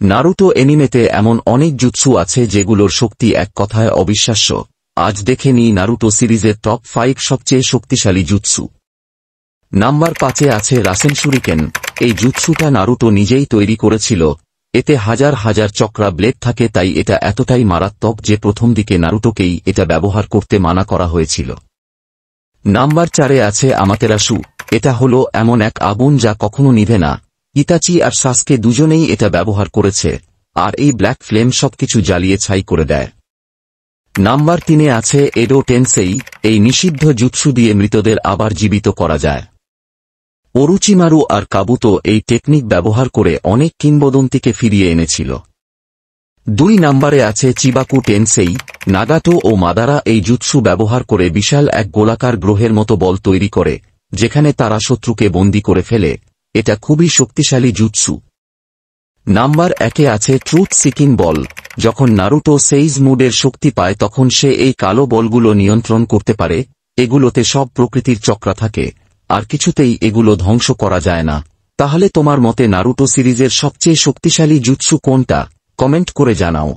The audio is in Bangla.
নারুটো এনিমেতে এমন অনেক জুৎসু আছে যেগুলোর শক্তি এক কথায় অবিশ্বাস্য। আজ দেখে নিই নারুটো সিরিজের টপ 5 সবচেয়ে শক্তিশালী জুৎসু। নাম্বার 5-এ আছে রাসেন শুরিকেন। এই জুৎসুটা নারুটো নিজেই তৈরি করেছিল। এতে হাজার হাজার চক্রা ব্লেড থাকে, তাই এটা এতটাই মারাত্মক যে প্রথম দিকে নারুটোকেই এটা ব্যবহার করতে মানা করা হয়েছিল। নাম্বার 4-এ আছে আমাতেরাসু। এটা হলো এমন এক আগুন যা কখনো নিভে না। ইতাচি আর সাসকে দুজনেই এটা ব্যবহার করেছে, আর এই ব্ল্যাক ফ্লেম সবকিছু জ্বালিয়ে ছাই করে দেয়। নাম্বার 3-এ আছে এডো টেনসেই। এই নিষিদ্ধ জুৎসু দিয়ে মৃতদের আবার জীবিত করা যায়। ওরুচিমারু আর কাবুতো এই টেকনিক ব্যবহার করে অনেক কিংবদন্তিকে ফিরিয়ে এনেছিল। 2 নম্বরে আছে চিবাকু টেনসেই। নাগাটো ও মাদারা এই জুৎসু ব্যবহার করে বিশাল এক গোলাকার গ্রহের মতো বল তৈরি করে, যেখানে তারা শত্রুকে বন্দী করে ফেলে। এটা খুবই শক্তিশালী জুৎসু। নাম্বার 1-এ আছে ট্রুথ সিকিং বল। যখন নারুটো সেইজ মুডের শক্তি পায় তখন সে এই কালো বলগুলো নিয়ন্ত্রণ করতে পারে। এগুলোতে সব প্রকৃতির চক্রা থাকে, আর কিছুতেই এগুলো ধ্বংস করা যায় না। তাহলে তোমার মতে নারুটো সিরিজের সবচেয়ে শক্তিশালী জুৎসু কোনটা? কমেন্ট করে জানাও।